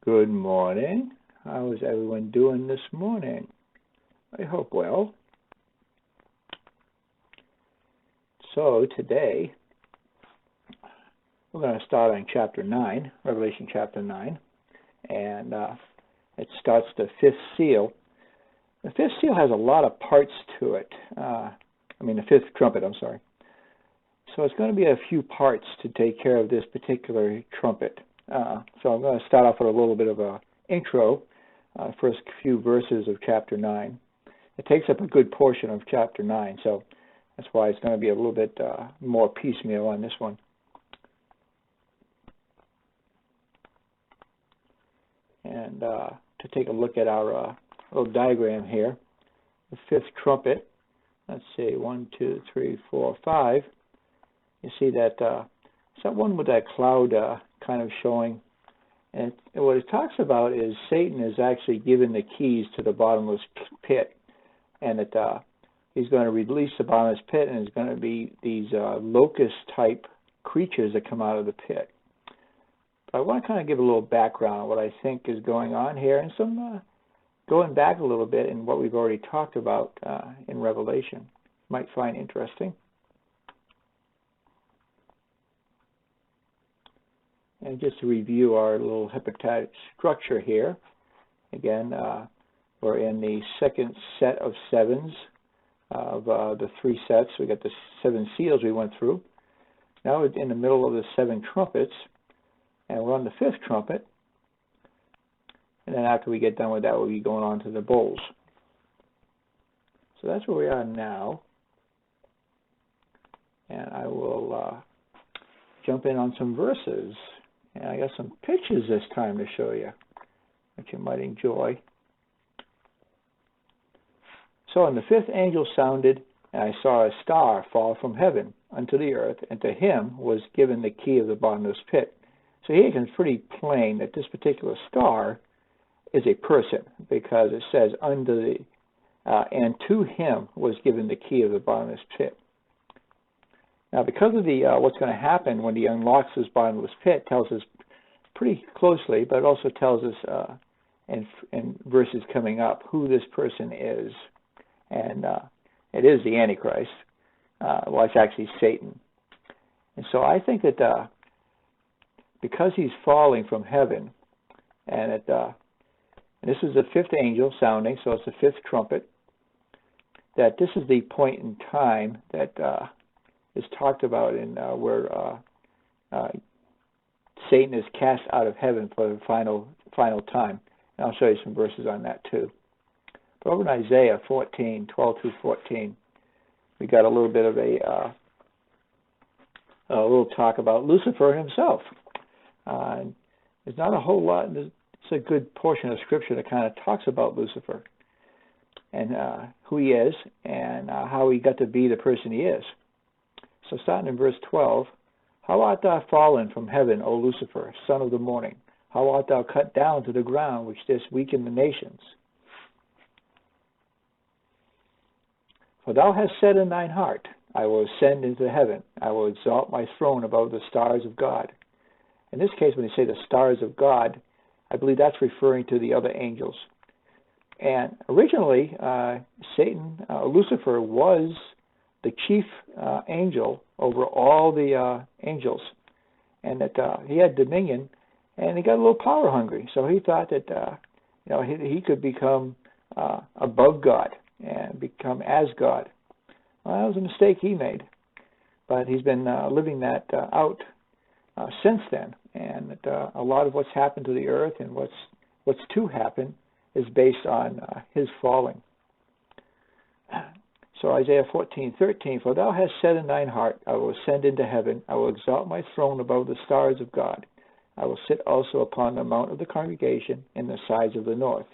Good morning. How is everyone doing this morning? I hope well. So today, we're going to start on chapter 9, Revelation chapter 9, and it starts the fifth seal. The fifth seal has a lot of parts to it. The fifth trumpet, I'm sorry. So it's going to be a few parts to take care of this particular trumpet. So I'm going to start off with a little bit of an intro, first few verses of chapter 9. It takes up a good portion of chapter 9, so that's why it's going to be a little bit more piecemeal on this one. And to take a look at our little diagram here, the fifth trumpet, let's see, 1, 2, 3, 4, 5. You see that it's that one with that cloud kind of showing. And what it talks about is Satan is actually given the keys to the bottomless pit. And that he's going to release the bottomless pit, and there's going to be these locust-type creatures that come out of the pit. But I want to kind of give a little background on what I think is going on here, and some going back a little bit in what we've already talked about in Revelation. You might find interesting. And just to review our little hepatic structure here, again, we're in the second set of sevens of the three sets. We got the 7 seals we went through. Now we're in the middle of the 7 trumpets, and we're on the 5th trumpet. And then after we get done with that, we'll be going on to the bowls. So that's where we are now. And I will jump in on some verses. And I got some pictures this time to show you, which you might enjoy. So, and the 5th angel sounded, and I saw a star fall from heaven unto the earth, and to him was given the key of the bottomless pit. So here it's pretty plain that this particular star is a person, because it says, and to him was given the key of the bottomless pit. Now, because of the what's going to happen when he unlocks this bottomless pit, tells us pretty closely, but it also tells us in verses coming up who this person is, and it is the Antichrist. Well, it's actually Satan. And so I think that because he's falling from heaven, and this is the 5th angel sounding, so it's the 5th trumpet, that this is the point in time that is talked about in where Satan is cast out of heaven for the final time. And I'll show you some verses on that too. But over in Isaiah 14, 12 through 14, we got a little bit of a little talk about Lucifer himself. There's not a whole lot. It's a good portion of Scripture that kind of talks about Lucifer and who he is and how he got to be the person he is. So starting in verse 12, how art thou fallen from heaven, O Lucifer, son of the morning? How art thou cut down to the ground, which didst weaken the nations? For thou hast said in thine heart, I will ascend into heaven. I will exalt my throne above the stars of God. In this case, when they say the stars of God, I believe that's referring to the other angels. And originally, Lucifer was the chief angel over all the angels, and that he had dominion, and he got a little power hungry. So he thought that he could become above God and become as God. Well, that was a mistake he made, but he's been living that out since then. And that a lot of what's happened to the earth and what's to happen is based on his falling. So Isaiah 14:13, for thou hast said in thine heart, I will ascend into heaven, I will exalt my throne above the stars of God. I will sit also upon the mount of the congregation in the sides of the north.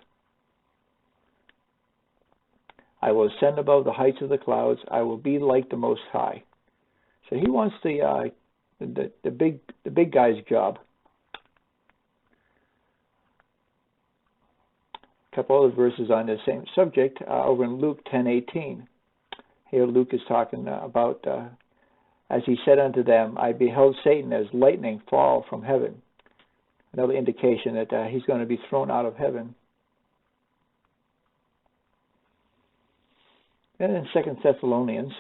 I will ascend above the heights of the clouds, I will be like the Most High. So he wants the big guy's job. A couple other verses on the same subject over in Luke 10:18. Here Luke is talking about, as he said unto them, I beheld Satan as lightning fall from heaven. Another indication that he's going to be thrown out of heaven. And in 2 Thessalonians,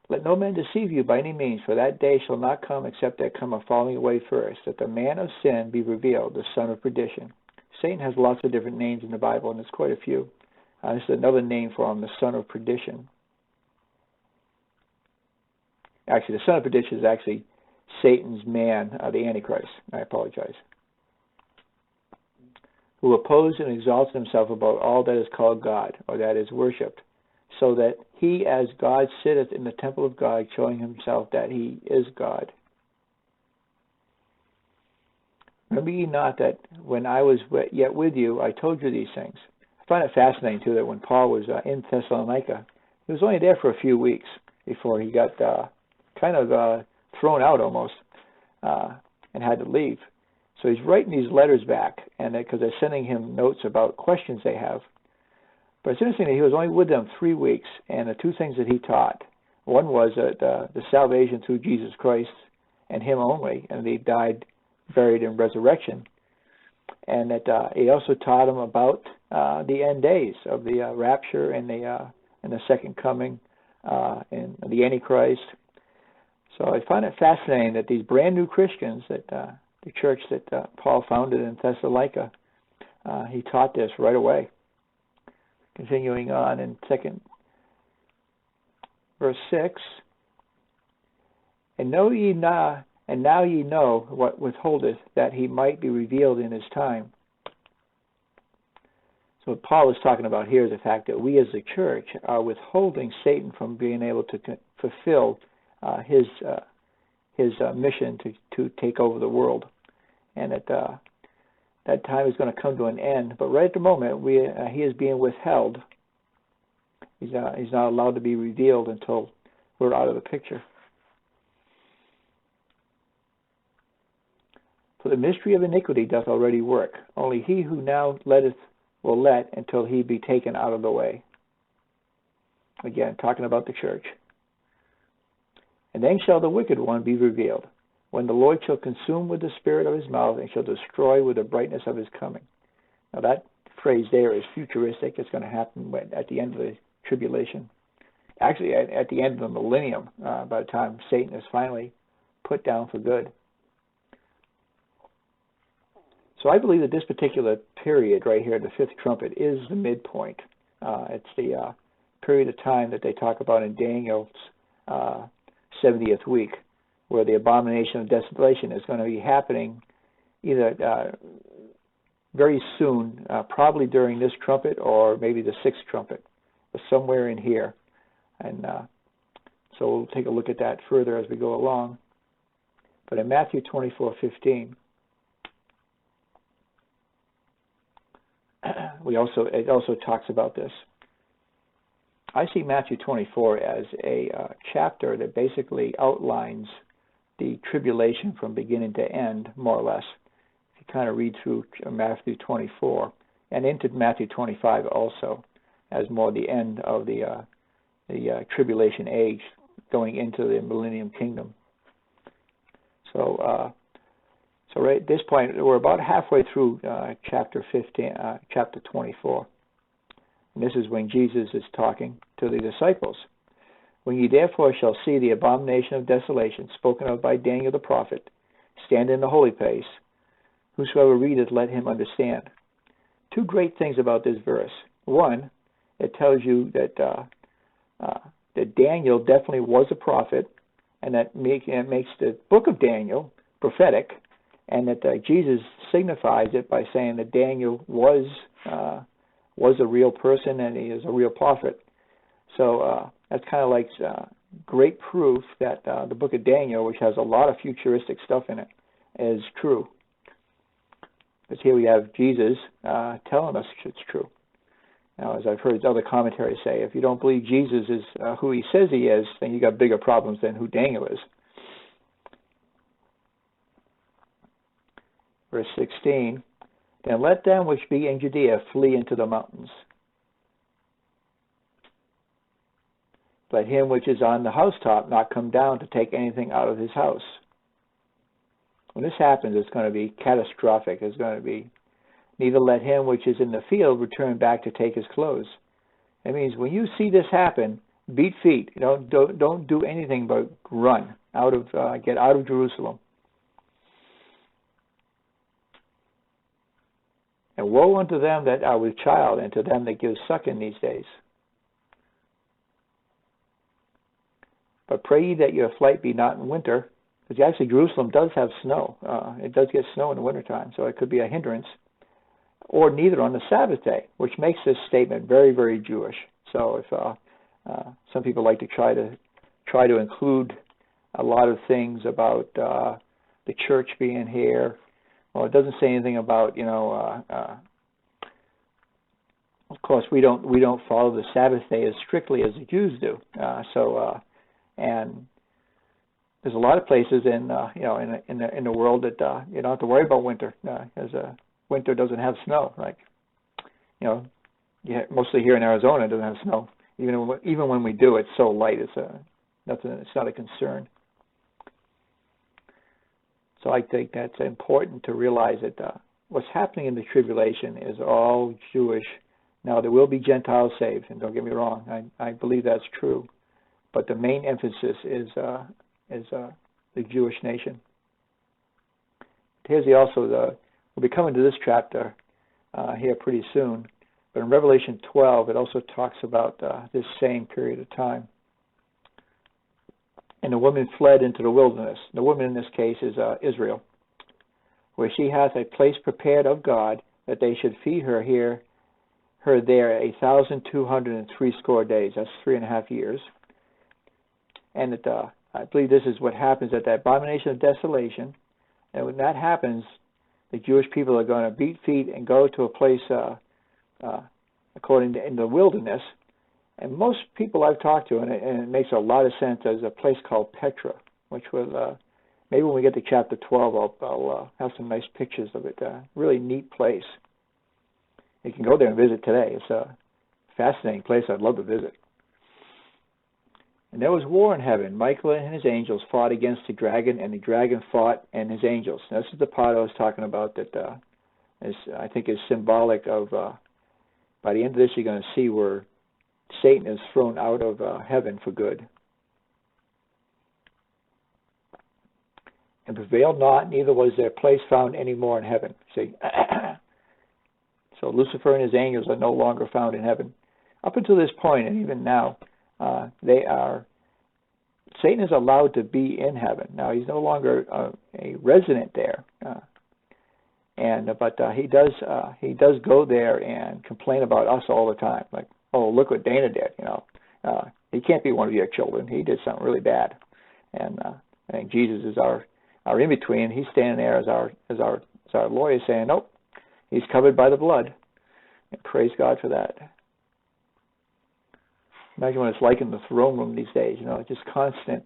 let no man deceive you by any means, for that day shall not come except there come a falling away first, that the man of sin be revealed, the son of perdition. Satan has lots of different names in the Bible, and there's quite a few. This is another name for him, the son of perdition. Actually, the son of perdition is actually Satan's man, the Antichrist. I apologize. Who opposes and exalts himself above all that is called God, or that is worshipped, so that he as God sitteth in the temple of God, showing himself that he is God. Remember ye not that when I was yet with you, I told you these things. I find it fascinating, too, that when Paul was in Thessalonica, he was only there for a few weeks before he got kind of thrown out almost and had to leave. So he's writing these letters back, and because they're sending him notes about questions they have. But it's interesting that he was only with them 3 weeks, and the two things that he taught, one was that the salvation through Jesus Christ and him only, and he died, buried, and resurrection. And that he also taught them about the end days of the rapture and the second coming and the Antichrist. So I find it fascinating that these brand new Christians, that the church that Paul founded in Thessalonica, he taught this right away. Continuing on in verse 6, and now ye know what withholdeth, that he might be revealed in his time. So what Paul is talking about here is the fact that we as the church are withholding Satan from being able to fulfill his mission to take over the world, and that time is going to come to an end. But right at the moment, he is being withheld. He's not allowed to be revealed until we're out of the picture. For the mystery of iniquity doth already work. Only he who now letteth will let until he be taken out of the way. Again, talking about the church. And then shall the wicked one be revealed, when the Lord shall consume with the spirit of his mouth, and shall destroy with the brightness of his coming. Now that phrase there is futuristic. It's going to happen at the end of the tribulation. Actually, at the end of the millennium, by the time Satan is finally put down for good. So I believe that this particular period right here, the fifth trumpet, is the midpoint. It's the period of time that they talk about in Daniel's 70th week, where the abomination of desolation is going to be happening either very soon, probably during this trumpet or maybe the sixth trumpet, but somewhere in here. And so we'll take a look at that further as we go along. But in Matthew 24:15, it also talks about this. I see Matthew 24 as a chapter that basically outlines the tribulation from beginning to end, more or less. If you kind of read through Matthew 24 and into Matthew 25 also, as more the end of the tribulation age, going into the millennium kingdom. So right at this point, we're about halfway through chapter 24. And this is when Jesus is talking to the disciples. When ye therefore shall see the abomination of desolation, spoken of by Daniel the prophet, stand in the holy place, whosoever readeth, let him understand. Two great things about this verse. One, it tells you that Daniel definitely was a prophet, and that makes the book of Daniel prophetic, and that Jesus signifies it by saying that Daniel was a real person and he is a real prophet. So that's kind of like great proof that the book of Daniel, which has a lot of futuristic stuff in it, is true. Because here we have Jesus telling us it's true. Now, as I've heard other commentaries say, if you don't believe Jesus is who he says he is, then you got bigger problems than who Daniel is. Verse 16, then let them which be in Judea flee into the mountains. Let him which is on the housetop not come down to take anything out of his house. When this happens, it's going to be catastrophic. It's going to be, neither let him which is in the field return back to take his clothes. That means when you see this happen, beat feet. Don't do anything but run out of, get out of Jerusalem. And woe unto them that are with child, and to them that give suck in these days. But pray ye that your flight be not in winter, because actually Jerusalem does have snow. It does get snow in the wintertime, so it could be a hindrance. Or neither on the Sabbath day, which makes this statement very, very Jewish. So if some people like to try to include a lot of things about the church being here. Well, it doesn't say anything about, of course we don't follow the Sabbath day as strictly as the Jews do. And there's a lot of places in the world that you don't have to worry about winter, as winter doesn't have snow. Like, mostly here in Arizona it doesn't have snow. Even when we do, it's so light. It's not a concern. So I think that's important to realize that what's happening in the tribulation is all Jewish. Now, there will be Gentiles saved, and don't get me wrong, I believe that's true. But the main emphasis is the Jewish nation. Here's we'll be coming to this chapter here pretty soon. But in Revelation 12, it also talks about this same period of time. And the woman fled into the wilderness. The woman in this case is Israel, where she hath a place prepared of God, that they should feed her there 1,260 days. That's 3.5 years. And I believe this is what happens at the abomination of desolation. And when that happens, the Jewish people are going to beat feet and go to a place, in the wilderness. And most people I've talked to, and it makes a lot of sense, there's a place called Petra, which will, maybe when we get to chapter 12, I'll have some nice pictures of it. Really neat place. You can go there and visit today. It's a fascinating place I'd love to visit. And there was war in heaven. Michael and his angels fought against the dragon, and the dragon fought and his angels. Now, this is the part I was talking about that I think is symbolic of, by the end of this, you're going to see where Satan is thrown out of heaven for good. And prevailed not, neither was their place found any more in heaven. See? So Lucifer and his angels are no longer found in heaven. Up until this point, and even now, Satan is allowed to be in heaven. Now, he's no longer a resident there. But he does go there and complain about us all the time. Like, oh, look what Dana did. He can't be one of your children. He did something really bad. And I think Jesus is our in between. He's standing there as our lawyer, saying, nope, he's covered by the blood. And praise God for that. Imagine what it's like in the throne room these days. Just constant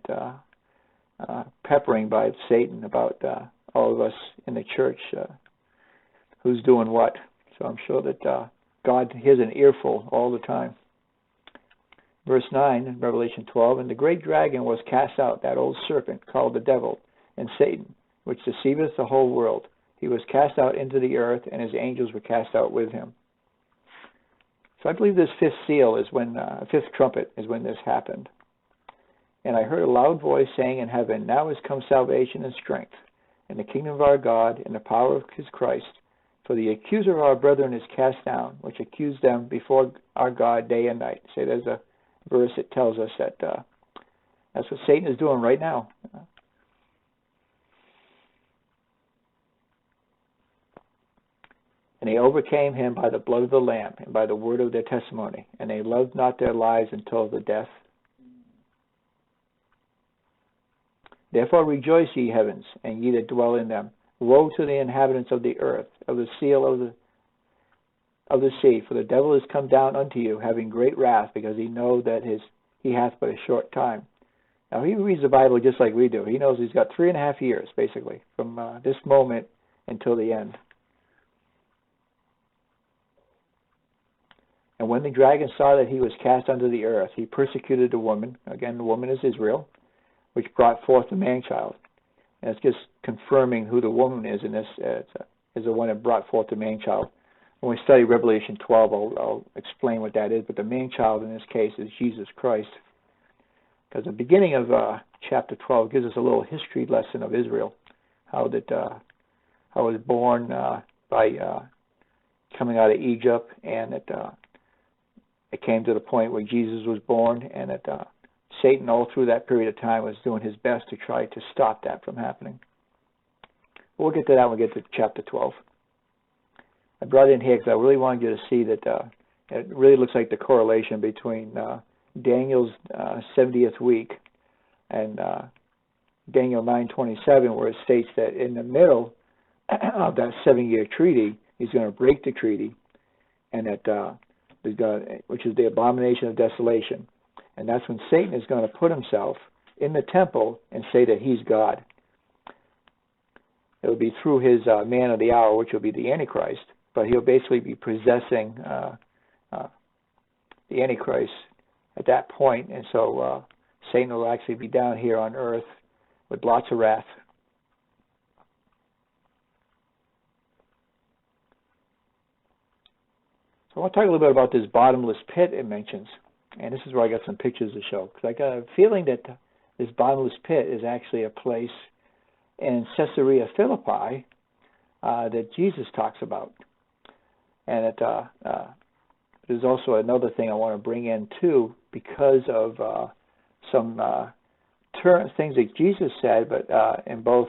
peppering by Satan about all of us in the church, who's doing what. So I'm sure that God hears an earful all the time. Verse 9 in Revelation 12, and the great dragon was cast out, that old serpent called the devil and Satan, which deceiveth the whole world. He was cast out into the earth, and his angels were cast out with him. So I believe this fifth seal is when, fifth trumpet is when this happened. And I heard a loud voice saying in heaven, now is come salvation and strength, and the kingdom of our God, and the power of his Christ. For the accuser of our brethren is cast down, which accused them before our God day and night. Say, there's a verse that tells us that that's what Satan is doing right now. And they overcame him by the blood of the Lamb and by the word of their testimony, and they loved not their lives until the death. Therefore rejoice, ye heavens, and ye that dwell in them. Woe to the inhabitants of the earth, of the seal of the sea, for the devil is come down unto you, having great wrath, because he know that he hath but a short time. Now he reads the Bible just like we do. He knows he's got 3.5 years, basically, from this moment until the end. And when the dragon saw that he was cast unto the earth, he persecuted the woman. Again, the woman is Israel, which brought forth the man-child. And it's just confirming who the woman is in this, is the one that brought forth the man child. When we study Revelation 12, I'll explain what that is, but the man child in this case is Jesus Christ. Because the beginning of chapter 12 gives us a little history lesson of Israel, how it was born by coming out of Egypt, and it came to the point where Jesus was born, and that Satan all through that period of time was doing his best to try to stop that from happening. We'll get to that when we get to chapter 12. I brought it in here because I really wanted you to see that it really looks like the correlation between Daniel's 70th week and Daniel 9:27, where it states that in the middle of that 7-year treaty, he's going to break the treaty, and that which is the abomination of desolation. And that's when Satan is going to put himself in the temple and say that he's God. It will be through his man of the hour, which will be the Antichrist, but he'll basically be possessing the Antichrist at that point, and so Satan will actually be down here on earth with lots of wrath. So I want to talk a little bit about this bottomless pit it mentions, and this is where I got some pictures to show, because I got a feeling that this bottomless pit is actually a place in Caesarea Philippi that Jesus talks about. And there's also another thing I want to bring in too, because of some things that Jesus said, but in both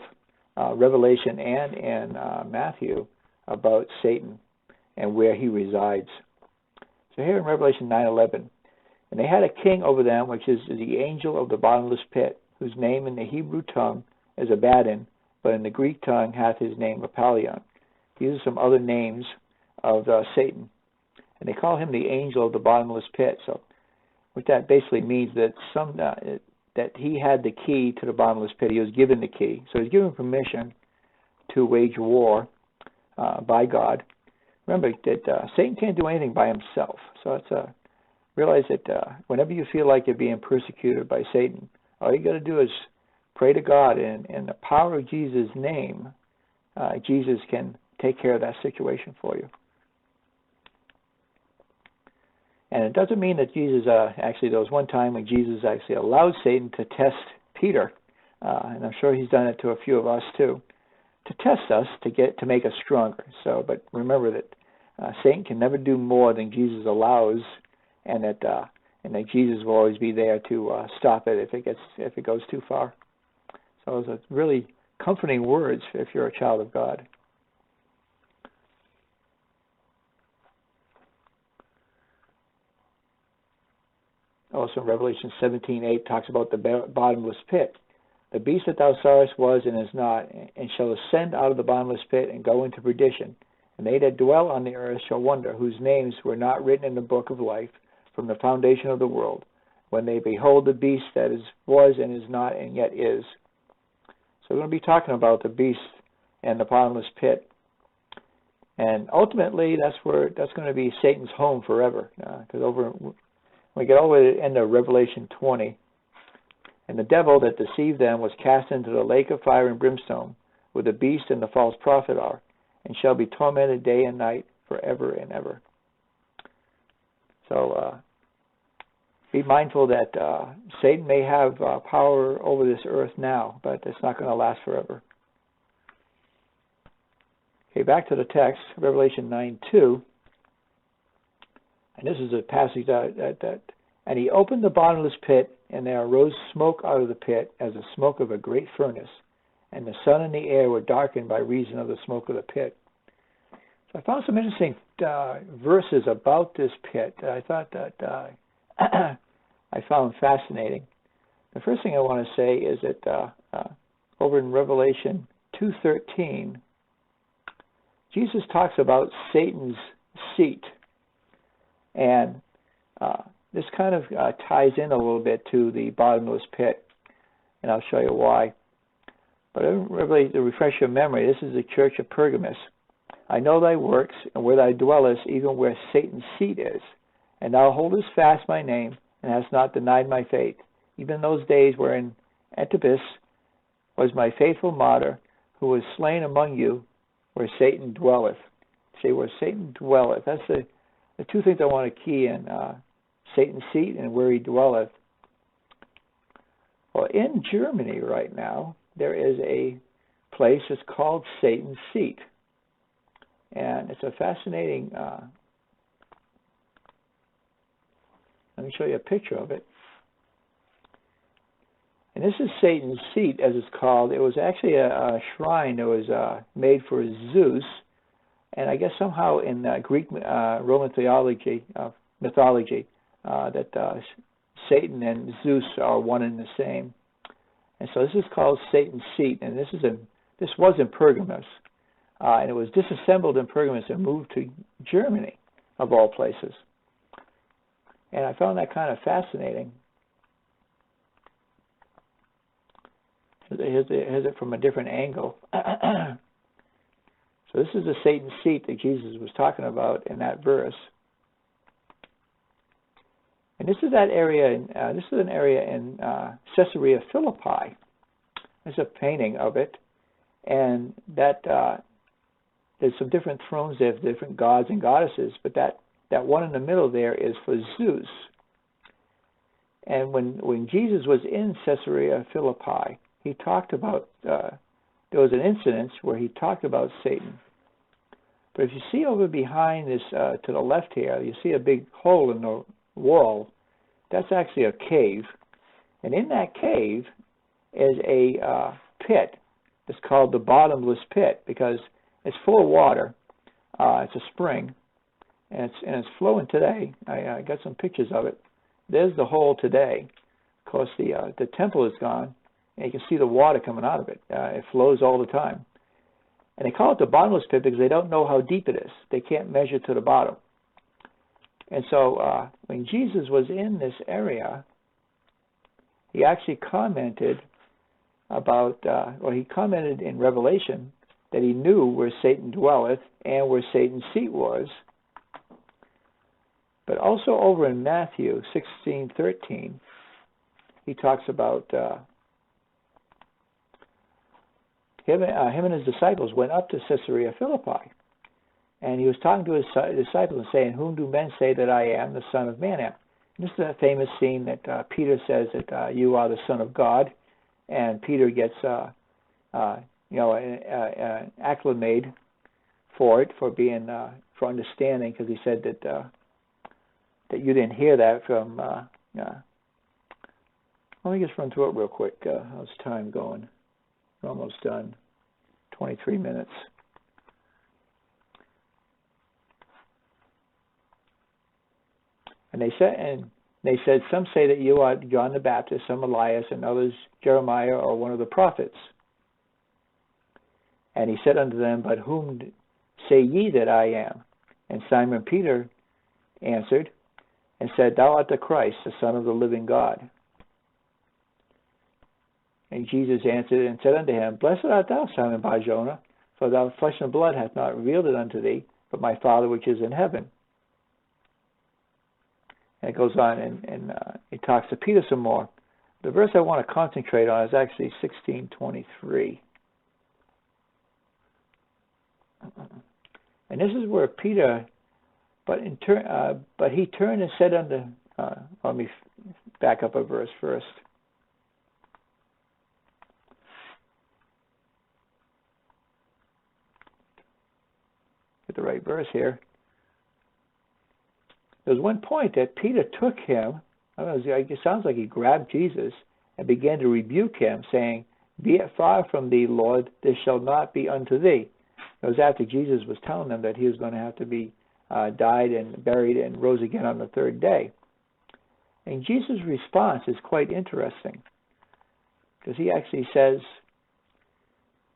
Revelation and in Matthew about Satan and where he resides. So here in Revelation 9:11, and they had a king over them, which is the angel of the bottomless pit, whose name in the Hebrew tongue is Abaddon, but in the Greek tongue hath his name Apollyon. These are some other names of Satan, and they call him the angel of the bottomless pit. So what that basically means that that he had the key to the bottomless pit. He was given the key, so he's given permission to wage war by God. Remember that Satan can't do anything by himself. So it's realize that whenever you feel like you're being persecuted by Satan, all you got to do is pray to God, and in the power of Jesus' name, Jesus can take care of that situation for you. And it doesn't mean that Jesus, actually there was one time when Jesus actually allowed Satan to test Peter, and I'm sure he's done it to a few of us too, to test us, to make us stronger. So, but remember that Satan can never do more than Jesus allows, and that Jesus will always be there to stop it if it goes too far. So those are really comforting words if you're a child of God. Also, Revelation 17:8 talks about the bottomless pit. The beast that thou sawest was and is not, and shall ascend out of the bottomless pit and go into perdition. And they that dwell on the earth shall wonder, whose names were not written in the book of life from the foundation of the world, when they behold the beast that was and is not and yet is. So we're going to be talking about the beast and the bottomless pit. And ultimately, that's going to be Satan's home forever. Because when we get over to the end of Revelation 20, and the devil that deceived them was cast into the lake of fire and brimstone, where the beast and the false prophet are, and shall be tormented day and night forever and ever. So be mindful that Satan may have power over this earth now, but it's not going to last forever. Okay, back to the text, Revelation 9:2. And this is a passage that and he opened the bottomless pit, and there arose smoke out of the pit as the smoke of a great furnace, and the sun and the air were darkened by reason of the smoke of the pit. So I found some interesting verses about this pit that I thought that I found fascinating. The first thing I want to say is that over in Revelation 2:13, Jesus talks about Satan's seat. And this kind of ties in a little bit to the bottomless pit, and I'll show you why. But really, to refresh your memory, this is the church of Pergamos. I know thy works, and where thou dwellest, even where Satan's seat is. And thou holdest fast my name, and hast not denied my faith, even those days wherein Antipas, was my faithful martyr, who was slain among you, where Satan dwelleth. See, where Satan dwelleth. That's the two things I want to key in, Satan's seat and where he dwelleth. Well, in Germany right now, there is a place that's called Satan's seat. And it's a fascinating, let me show you a picture of it. And this is Satan's seat, as it's called. It was actually a shrine that was made for Zeus. And I guess somehow in Greek Roman mythology, that Satan and Zeus are one and the same. And so this is called Satan's seat, and this was in Pergamus, and it was disassembled in Pergamus and moved to Germany, of all places. And I found that kind of fascinating. Here's it from a different angle. So this is the Satan's seat that Jesus was talking about in that verse. And this is that area. This is an area in Caesarea Philippi. There's a painting of it, and that there's some different thrones there, different gods and goddesses. But that one in the middle there is for Zeus. And when Jesus was in Caesarea Philippi, he talked about. There was an incident where he talked about Satan. But if you see over behind this, to the left here, you see a big hole in the wall. That's actually a cave. And in that cave is a pit. It's called the bottomless pit because it's full of water. It's a spring. And it's flowing today. I got some pictures of it. There's the hole today. Of course, the temple is gone. And you can see the water coming out of it. It flows all the time. And they call it the bottomless pit because they don't know how deep it is. They can't measure to the bottom. And so when Jesus was in this area, he actually commented about, or he commented in Revelation that he knew where Satan dwelleth and where Satan's seat was. But also over in Matthew 16:13, he talks about him and his disciples went up to Caesarea Philippi. And he was talking to his disciples and saying, "Whom do men say that I am, the Son of Man am?" And this is a famous scene that Peter says that you are the Son of God. And Peter gets acclamated for it, for being, for understanding, because he said that you didn't hear that from, let me just run through it real quick. How's time going? We're almost done. 23 minutes. And they said, some say that you are John the Baptist, some Elias, and others Jeremiah or one of the prophets. And he said unto them, but whom say ye that I am? And Simon Peter answered and said, Thou art the Christ, the Son of the living God. And Jesus answered and said unto him, Blessed art thou, Simon Bar-Jonah, for thy flesh and blood hath not revealed it unto thee, but my Father which is in heaven. And it goes on, and it talks to Peter some more. The verse I want to concentrate on is actually 16:23. And this is where Peter, but he turned and said unto, let me back up a verse first. Get the right verse here. There's one point that Peter took him, I don't know, it sounds like he grabbed Jesus and began to rebuke him, saying, Be it far from thee, Lord, this shall not be unto thee. It was after Jesus was telling them that he was going to have to be died and buried and rose again on the third day. And Jesus' response is quite interesting, because he actually says,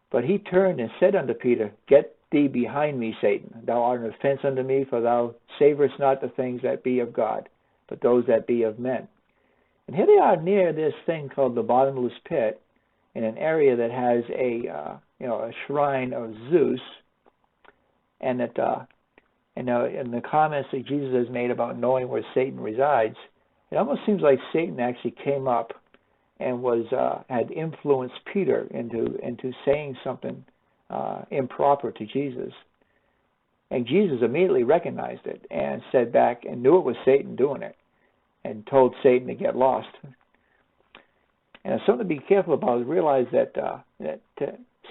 But he turned and said unto Peter, Get thee behind me, Satan. Thou art an offense unto me, for thou savorest not the things that be of God, but those that be of men. And here they are near this thing called the bottomless pit, in an area that has a shrine of Zeus, and that in the comments that Jesus has made about knowing where Satan resides, it almost seems like Satan actually came up and was had influenced Peter into saying something improper to Jesus. And Jesus immediately recognized it and said back and knew it was Satan doing it and told Satan to get lost. And it's something to be careful about. Realize that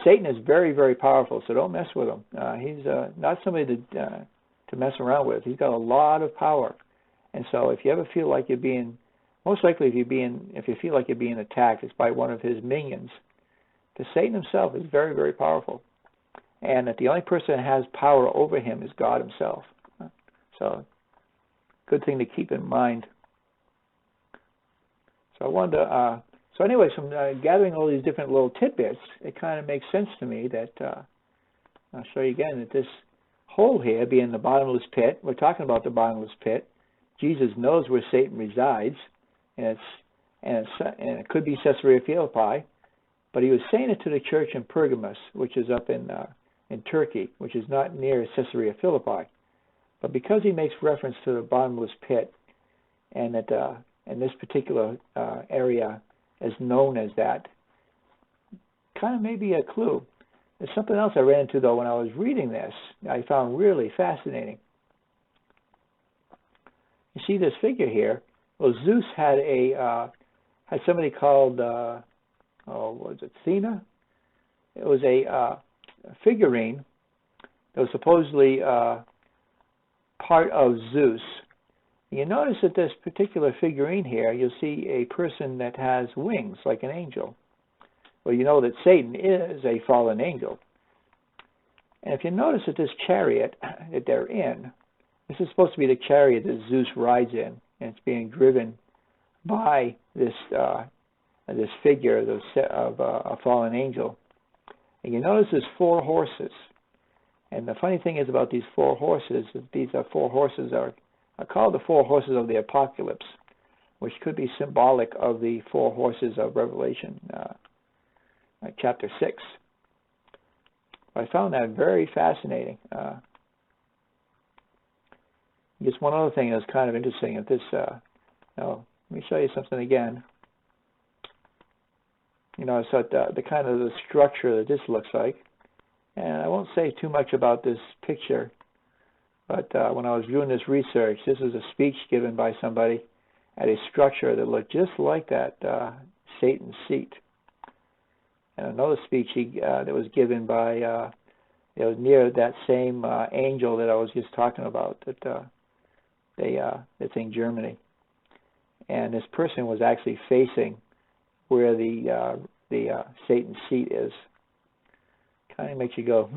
Satan is very, very powerful, so don't mess with him. He's not somebody to mess around with. He's got a lot of power. And so if you ever feel like you're being, most likely if you feel like you're being attacked, it's by one of his minions. Because Satan himself is very, very powerful. And that the only person that has power over him is God himself. So, good thing to keep in mind. So I wanted to, so anyways, from gathering all these different little tidbits, it kind of makes sense to me that, I'll show you again, that this hole here being the bottomless pit, we're talking about the bottomless pit. Jesus knows where Satan resides, and it could be Caesarea Philippi, but he was saying it to the church in Pergamos, which is up in Turkey, which is not near Caesarea Philippi. But because he makes reference to the bottomless pit, and that in this particular area is known as that, kind of maybe a clue. There's something else I ran into, though, when I was reading this, I found really fascinating. You see this figure here? Well, Zeus had had somebody called, was it Athena? It was a figurine that was supposedly part of Zeus. You notice that this particular figurine here, you'll see a person that has wings like an angel. Well, you know that Satan is a fallen angel. And if you notice that this chariot that they're in, this is supposed to be the chariot that Zeus rides in, and it's being driven by this figure of a fallen angel. And you notice there's 4 horses. And the funny thing is about these 4 horses, these 4 horses are called the 4 horses of the apocalypse, which could be symbolic of the 4 horses of Revelation chapter 6. I found that very fascinating. Just one other thing that's kind of interesting at this, let me show you something again. So the kind of the structure that this looks like. And I won't say too much about this picture, but when I was doing this research, this was a speech given by somebody at a structure that looked just like that Satan's seat. And another speech that was given by, it was near that same angel that I was just talking about, that's in Germany. And this person was actually facing where the Satan's seat is. Kind of makes you go,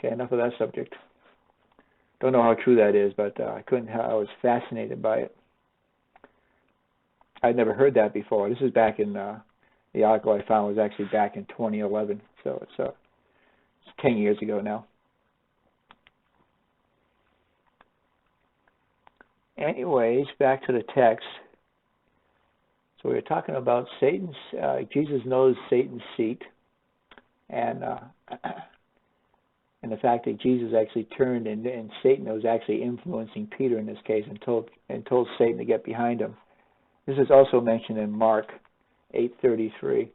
Okay, enough of that subject. Don't know how true that is, but I was fascinated by it. I'd never heard that before. This is back in the article I found was actually back in 2011, so it's 10 years ago now. Anyways, back to the text. So we were talking about Satan's. Jesus knows Satan's seat, and the fact that Jesus actually turned and Satan was actually influencing Peter in this case and told Satan to get behind him. This is also mentioned in Mark 8:33.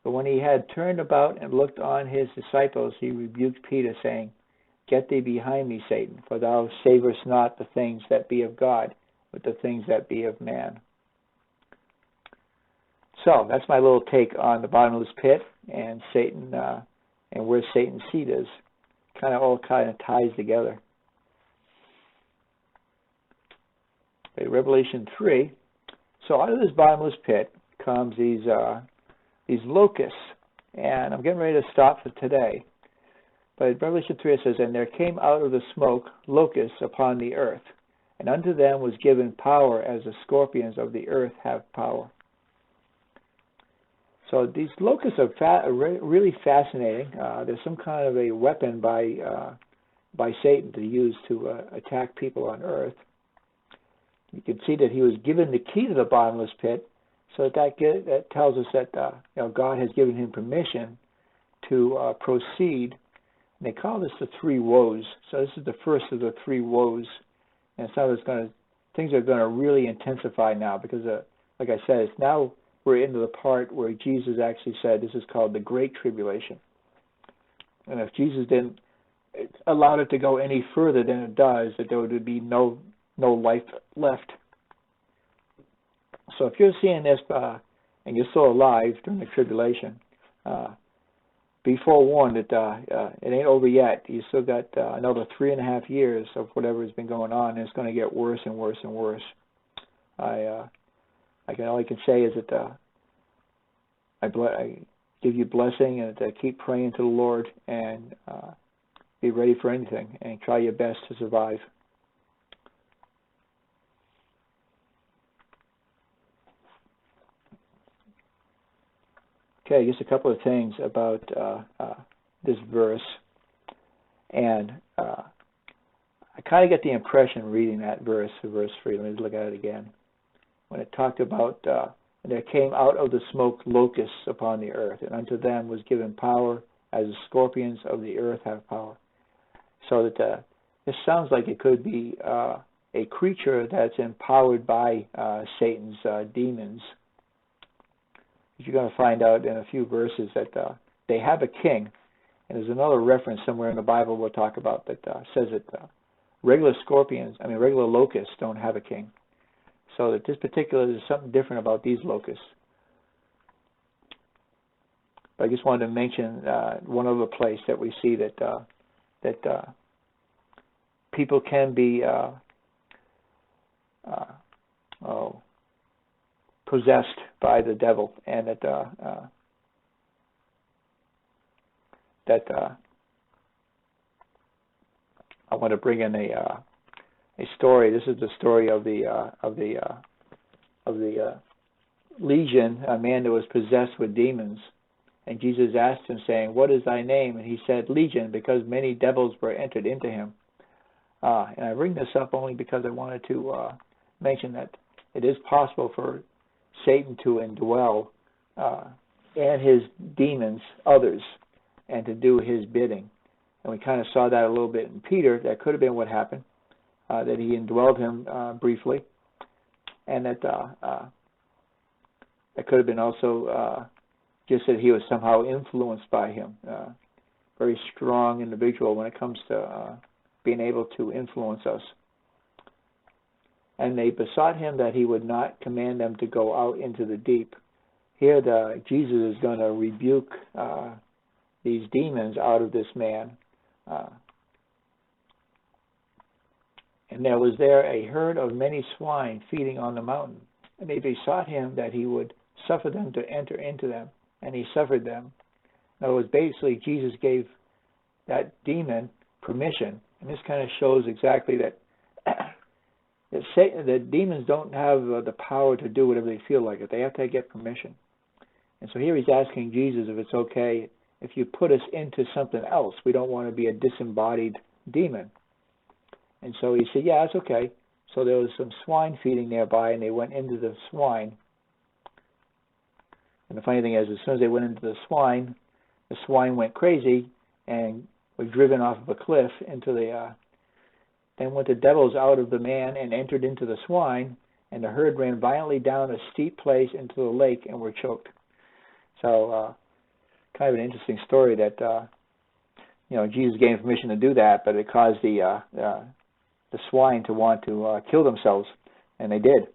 But when he had turned about and looked on his disciples, he rebuked Peter, saying, "Get thee behind me, Satan, for thou savest not the things that be of God, but the things that be of man." So that's my little take on the bottomless pit and Satan and where Satan's seat is. All ties together. Okay, Revelation 3. So out of this bottomless pit comes these locusts, and I'm getting ready to stop for today. But in Revelation 3 it says, "And there came out of the smoke locusts upon the earth, and unto them was given power as the scorpions of the earth have power." So these locusts are really fascinating. There's some kind of a weapon by Satan to use to attack people on earth. You can see that he was given the key to the bottomless pit, so that tells us that God has given him permission to proceed. And they call this the 3 woes. So this is the first of the 3 woes, and so things are going to really intensify now because like I said, it's now we're into the part where Jesus actually said this is called the Great Tribulation. And if Jesus didn't allow it to go any further than it does, that there would be no life left. So if you're seeing this and you're still alive during the tribulation, be forewarned that it ain't over yet. You still got another 3.5 years of whatever has been going on, and it's going to get worse and worse and worse. All I can say is that I give you blessing and keep praying to the Lord and be ready for anything and try your best to survive. Okay, just a couple of things about this verse, and I kind of get the impression reading that verse 3. Let me look at it again. When it talked about and there came out of the smoke locusts upon the earth, and unto them was given power as the scorpions of the earth have power. So that this sounds like it could be a creature that's empowered by Satan's demons. You're going to find out in a few verses that they have a king, and there's another reference somewhere in the Bible we'll talk about that says that regular locusts don't have a king. So that this particular, there's something different about these locusts. But I just wanted to mention one other place that we see that people can be possessed by the devil, and that I want to bring in a story. This is the story of the legion, a man that was possessed with demons, and Jesus asked him, saying, "What is thy name?" And he said, "Legion," because many devils were entered into him. And I bring this up only because I wanted to mention that it is possible for Satan to indwell and his demons others and to do his bidding. And we kind of saw that a little bit in Peter. That could have been what happened, that he indwelled him briefly, and that could have been also just that he was somehow influenced by him. Very strong individual when it comes to being able to influence us. And they besought him that he would not command them to go out into the deep. Here Jesus is going to rebuke these demons out of this man. And there was there a herd of many swine feeding on the mountain. And they besought him that he would suffer them to enter into them. And he suffered them. In other words, basically, Jesus gave that demon permission. And this kind of shows exactly that the demons don't have the power to do whatever they feel like it. They have to get permission. And so here he's asking Jesus if it's okay if you put us into something else. We don't want to be a disembodied demon. And so he said, yeah, that's okay. So there was some swine feeding nearby, and they went into the swine. And the funny thing is, as soon as they went into the swine went crazy and was driven off of a cliff into the then went the devils out of the man and entered into the swine, and the herd ran violently down a steep place into the lake and were choked. So kind of an interesting story that Jesus gave permission to do that, but it caused the swine to want to kill themselves, and they did.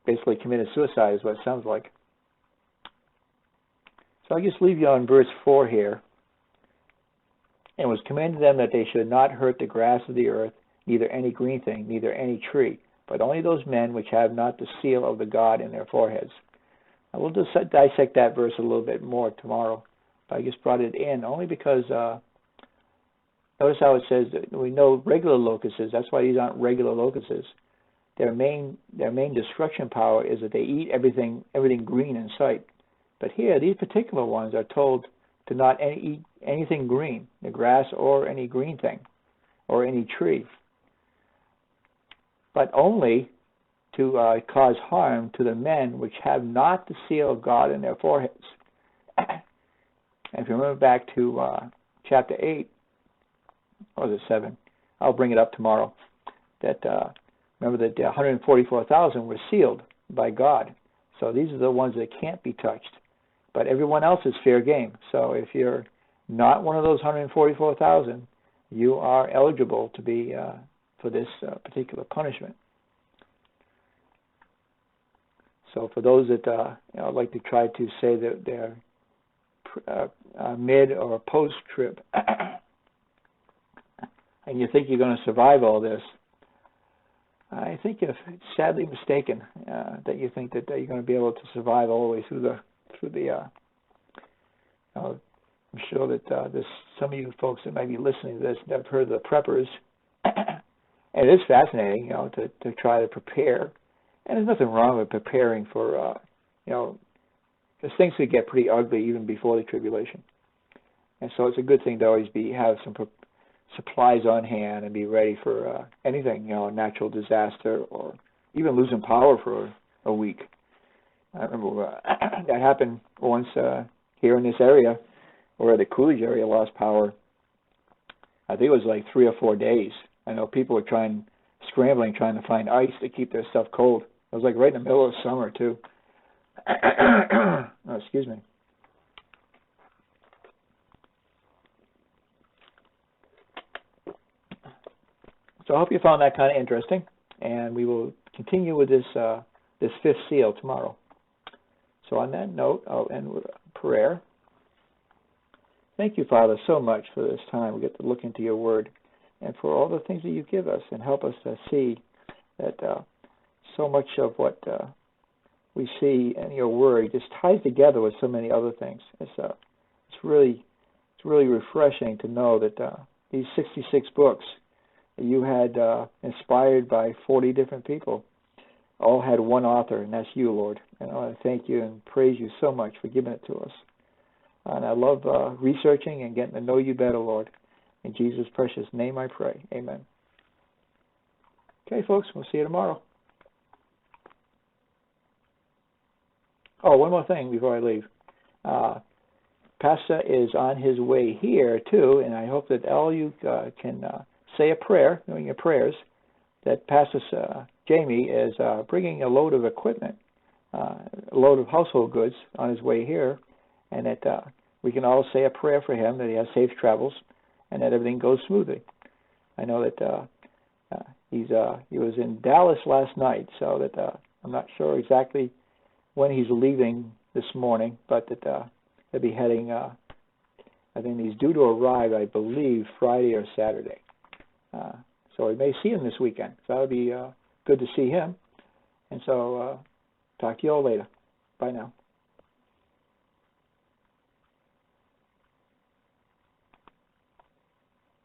Basically committed suicide is what it sounds like. So I'll just leave you on verse 4 here. And was commanded them that they should not hurt the grass of the earth, neither any green thing, neither any tree, but only those men which have not the seal of the God in their foreheads. And we'll just dissect that verse a little bit more tomorrow. But I just brought it in only because notice how it says that we know regular locusts. That's why these aren't regular locusts. Their main destruction power is that they eat everything green in sight. But here, these particular ones are told to not eat anything green, the grass or any green thing, or any tree, but only to cause harm to the men which have not the seal of God in their foreheads. And if you remember back to chapter 8, or was it 7? I'll bring it up tomorrow. That remember that 144,000 were sealed. by God. So these are the ones that can't be touched. But everyone else is fair game. So if you're not one of those 144,000, you are eligible to be for this particular punishment. So for those that like to try to say that they're mid or post-trib, and you think you're going to survive all this, I think you're sadly mistaken that you think that you're going to be able to survive all the way through the I'm sure that there's some of you folks that might be listening to this that have heard of the preppers, and it is fascinating, to try to prepare. And there's nothing wrong with preparing for, because things could get pretty ugly even before the tribulation. And so it's a good thing to always have some supplies on hand and be ready for anything, a natural disaster or even losing power for a week. I remember that happened once here in this area, where the Coolidge area lost power. I think it was like 3 or 4 days. I know people were scrambling, trying to find ice to keep their stuff cold. It was like right in the middle of summer, too. Oh, excuse me. So I hope you found that kind of interesting, and we will continue with this fifth seal tomorrow. So on that note, I'll end with a prayer. Thank you, Father, so much for this time. We get to look into your word and for all the things that you give us and help us to see that so much of what we see in your word just ties together with so many other things. It's really refreshing to know that these 66 books that you had inspired by 40 different people all had one author, and that's you, Lord. And I want to thank you and praise you so much for giving it to us. And I love researching and getting to know you better, Lord. In Jesus' precious name I pray. Amen. Okay, folks, we'll see you tomorrow. Oh, one more thing before I leave. Pastor is on his way here, too, and I hope that all you can say a prayer, doing your prayers, that Pastor Jamie is bringing a load of equipment, a load of household goods on his way here, and that we can all say a prayer for him, that he has safe travels, and that everything goes smoothly. I know that he was in Dallas last night, so that I'm not sure exactly when he's leaving this morning, but that he'll be heading, I think he's due to arrive, I believe, Friday or Saturday. So we may see him this weekend. So that would be good to see him. And so talk to you all later. Bye now.